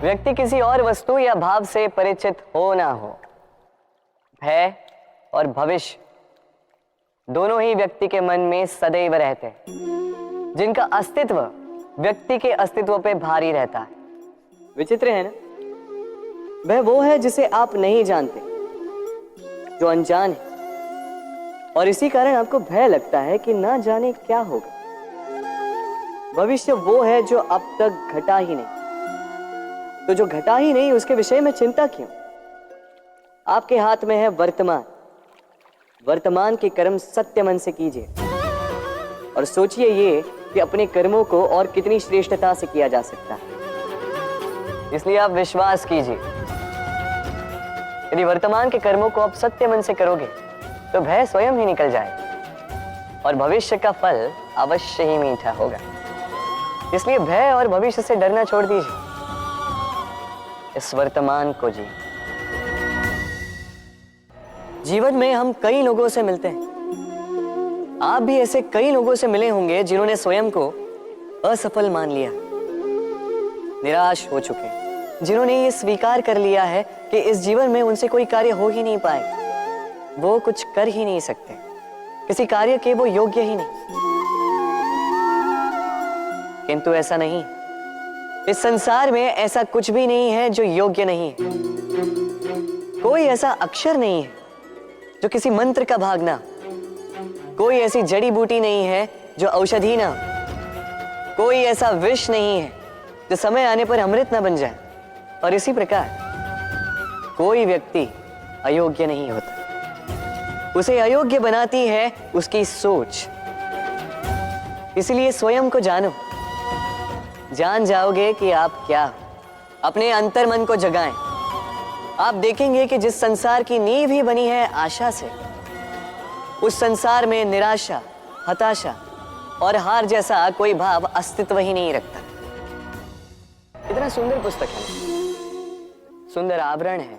व्यक्ति किसी और वस्तु या भाव से परिचित हो ना हो, भय और भविष्य दोनों ही व्यक्ति के मन में सदैव रहते हैं, जिनका अस्तित्व व्यक्ति के अस्तित्व पे भारी रहता है। विचित्र है ना? वह वो है जिसे आप नहीं जानते, जो अनजान है, और इसी कारण आपको भय लगता है कि ना जाने क्या होगा। भविष्य वो है जो अब तक घटा ही नहीं, तो जो घटा ही नहीं उसके विषय में चिंता क्यों? आपके हाथ में है वर्तमान। वर्तमान के कर्म सत्य मन से कीजिए और सोचिए ये कि अपने कर्मों को और कितनी श्रेष्ठता से किया जा सकता है। इसलिए आप विश्वास कीजिए, यदि वर्तमान के कर्मों को आप सत्य मन से करोगे तो भय स्वयं ही निकल जाएगा और भविष्य का फल अवश्य ही मीठा होगा। इसलिए भय और भविष्य से डरना छोड़ दीजिए, इस वर्तमान को जी। जीवन में हम कई लोगों से मिलते हैं। आप भी ऐसे कई लोगों से मिले होंगे जिन्होंने स्वयं को असफल मान लिया, निराश हो चुके, जिन्होंने ये स्वीकार कर लिया है कि इस जीवन में उनसे कोई कार्य हो ही नहीं पाएगा, वो कुछ कर ही नहीं सकते, किसी कार्य के वो योग्य ही नहीं। किंतु ऐसा नहीं, इस संसार में ऐसा कुछ भी नहीं है जो योग्य नहीं है। कोई ऐसा अक्षर नहीं है जो किसी मंत्र का भाग ना, कोई ऐसी जड़ी बूटी नहीं है जो औषधि ना, कोई ऐसा विष नहीं है जो समय आने पर अमृत ना बन जाए। और इसी प्रकार कोई व्यक्ति अयोग्य नहीं होता, उसे अयोग्य बनाती है उसकी सोच। इसलिए स्वयं को जानो, जान जाओगे कि आप क्या। अपने अंतर मन को जगाएं। आप देखेंगे कि जिस संसार की नींव ही बनी है आशा से, उस संसार में निराशा, हताशा और हार जैसा कोई भाव अस्तित्व ही नहीं रखता। इतना सुंदर पुस्तक है, सुंदर आवरण है,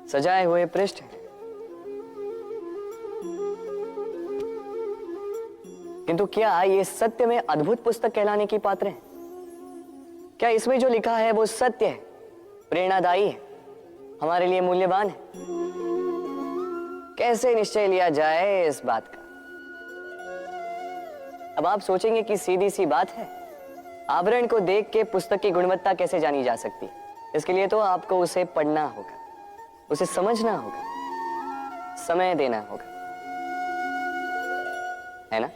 सजाए हुए पृष्ठ है, किंतु क्या ये सत्य में अद्भुत पुस्तक कहलाने की पात्र है? क्या इसमें जो लिखा है वो सत्य है, प्रेरणादायी है, हमारे लिए मूल्यवान है? कैसे निश्चय लिया जाए इस बात का? अब आप सोचेंगे कि सीधी सी बात है, आवरण को देख के पुस्तक की गुणवत्ता कैसे जानी जा सकती? इसके लिए तो आपको उसे पढ़ना होगा, उसे समझना होगा, समय देना होगा, है ना?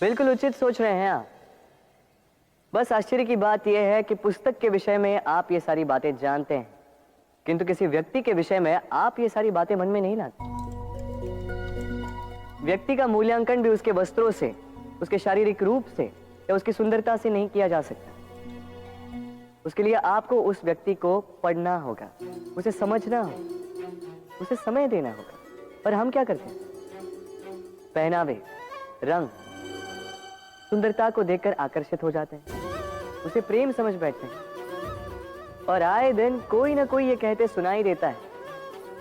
बिल्कुल उचित सोच रहे हैं आप। बस आश्चर्य की बात यह है कि पुस्तक के विषय में आप ये सारी बातें जानते हैं, किंतु किसी व्यक्ति के विषय में आप ये सारी बातें मन में नहीं लाते। व्यक्ति का मूल्यांकन भी उसके वस्त्रों से, उसके शारीरिक रूप से या उसकी सुंदरता से नहीं किया जा सकता। उसके लिए आपको उस व्यक्ति को पढ़ना होगा, उसे समझना होगा, उसे समय देना होगा। पर हम क्या करते हैं? पहनावे, रंग, सुंदरता को देखकर आकर्षित हो जाते हैं, उसे प्रेम समझ बैठते हैं और आए दिन कोई ना कोई ये कहते सुनाई देता है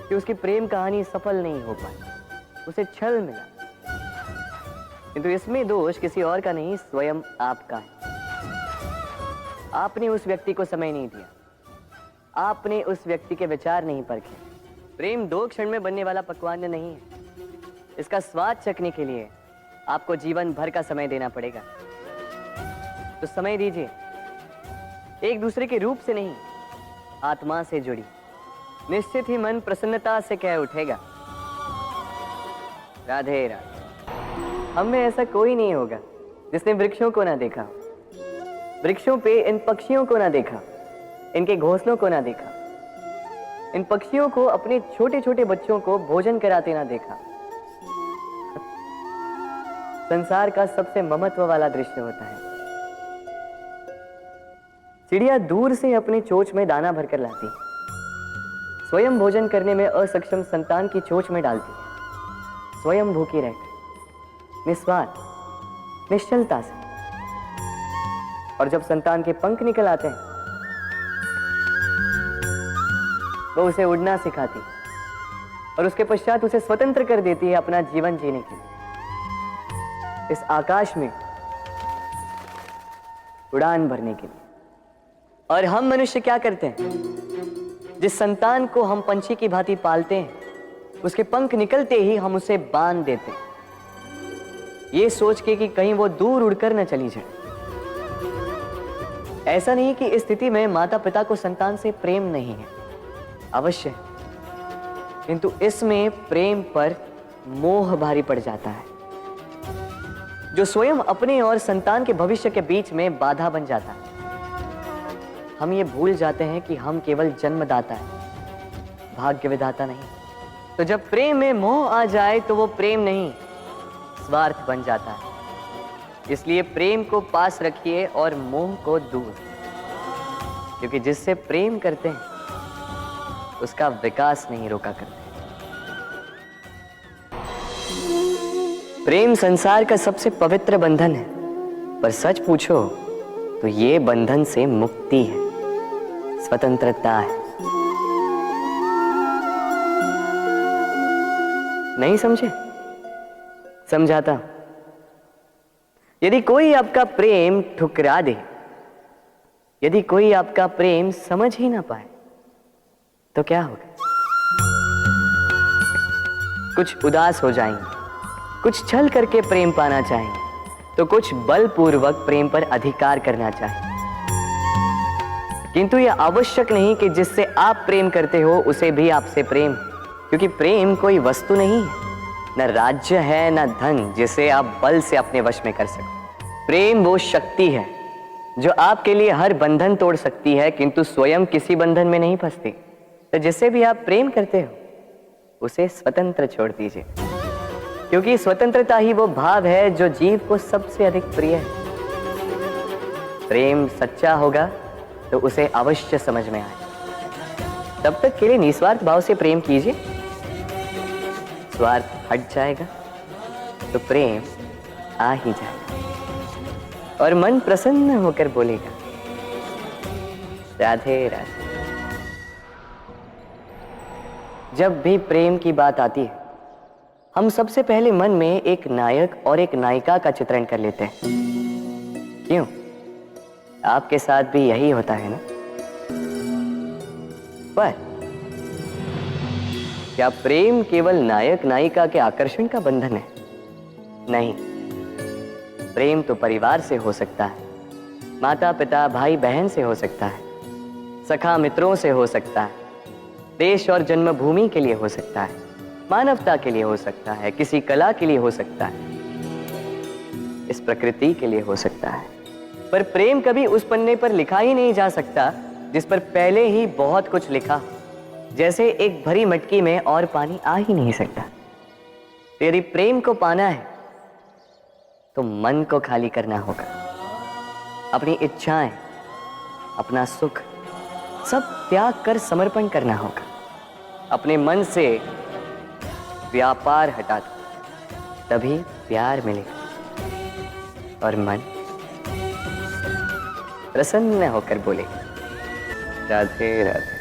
कि उसकी प्रेम कहानी सफल नहीं हो पाई, उसे छल मिला। किंतु इसमें दोष किसी और का नहीं, स्वयं आपका है। आपने उस व्यक्ति को समय नहीं दिया, आपने उस व्यक्ति के विचार नहीं परखे। प्रेम 2 क्षण में बनने वाला पकवान नहीं है, इसका स्वाद चखने के लिए आपको जीवन भर का समय देना पड़ेगा। तो समय दीजिए, एक दूसरे के रूप से नहीं, आत्मा से जुड़ी, निश्चित ही मन प्रसन्नता से कह उठेगा, राधे राधे। हम में ऐसा कोई नहीं होगा जिसने वृक्षों को ना देखा, वृक्षों पे इन पक्षियों को ना देखा, इनके घोंसलों को ना देखा, इन पक्षियों को अपने छोटे छोटे बच्चों को भोजन कराते ना देखा। संसार का सबसे ममत्व वाला दृश्य होता है। चिड़िया दूर से अपने चोंच में दाना भरकर लाती, स्वयं भोजन करने में असक्षम संतान की चोंच में डालती, स्वयं भूखी रहकर निस्वार्थ, निश्चलता से। और जब संतान के पंख निकल आते हैं, वो उसे उड़ना सिखाती और उसके पश्चात उसे स्वतंत्र कर देती है अपना जीवन जीने के लिए। इस आकाश में उड़ान भरने के लिए, और हम मनुष्य क्या करते हैं? जिस संतान को हम पंछी की भांति पालते हैं, उसके पंख निकलते ही हम उसे बांध देते हैं, ये सोच के कि कहीं वो दूर उड़कर न चली जाए। ऐसा नहीं कि इस स्थिति में माता पिता को संतान से प्रेम नहीं है, अवश्य है, किंतु इसमें प्रेम पर मोह भारी पड़ जाता है, जो स्वयं अपने और संतान के भविष्य के बीच में बाधा बन जाता है। हम ये भूल जाते हैं कि हम केवल जन्मदाता है, भाग्य विधाता नहीं। तो जब प्रेम में मोह आ जाए तो वो प्रेम नहीं, स्वार्थ बन जाता है। इसलिए प्रेम को पास रखिए और मोह को दूर, क्योंकि जिससे प्रेम करते हैं उसका विकास नहीं रोका करते। प्रेम संसार का सबसे पवित्र बंधन है, पर सच पूछो तो ये बंधन से मुक्ति है, स्वतंत्रता है। नहीं समझे? समझाता हूं। यदि कोई आपका प्रेम ठुकरा दे, यदि कोई आपका प्रेम समझ ही ना पाए, तो क्या होगा? कुछ उदास हो जाएंगे, कुछ छल करके प्रेम पाना चाहेंगे, तो कुछ बलपूर्वक प्रेम पर अधिकार करना चाहेंगे। किंतु यह आवश्यक नहीं कि जिससे आप प्रेम करते हो उसे भी आपसे प्रेम, क्योंकि प्रेम कोई वस्तु नहीं है, न राज्य है न धन जिसे आप बल से अपने वश में कर सको। प्रेम वो शक्ति है जो आपके लिए हर बंधन तोड़ सकती है, किंतु स्वयं किसी बंधन में नहीं फंसती। तो जिससे भी आप प्रेम करते हो उसे स्वतंत्र छोड़ दीजिए, क्योंकि स्वतंत्रता ही वो भाव है जो जीव को सबसे अधिक प्रिय है। प्रेम सच्चा होगा तो उसे अवश्य समझ में आए। तब तक के लिए निस्वार्थ भाव से प्रेम कीजिए, स्वार्थ हट जाएगा तो प्रेम आ ही जाएगा और मन प्रसन्न होकर बोलेगा, राधे राधे। जब भी प्रेम की बात आती है, हम सबसे पहले मन में एक नायक और एक नायिका का चित्रण कर लेते हैं। क्यों? आपके साथ भी यही होता है ना? पर क्या प्रेम केवल नायक नायिका के आकर्षण का बंधन है? नहीं, प्रेम तो परिवार से हो सकता है, माता पिता भाई बहन से हो सकता है, सखा मित्रों से हो सकता है, देश और जन्मभूमि के लिए हो सकता है, मानवता के लिए हो सकता है, किसी कला के लिए हो सकता है, इस प्रकृति के लिए हो सकता है। पर प्रेम कभी उस पन्ने पर लिखा ही नहीं जा सकता जिस पर पहले ही बहुत कुछ लिखा। जैसे एक भरी मटकी में और पानी आ ही नहीं सकता। यदि प्रेम को पाना है तो मन को खाली करना होगा, अपनी इच्छाएं, अपना सुख सब त्याग कर समर्पण करना होगा। अपने मन से व्यापार हटा दो, तभी प्यार मिलेगा और मन प्रसन्न होकर बोलेगा, राधे राधे।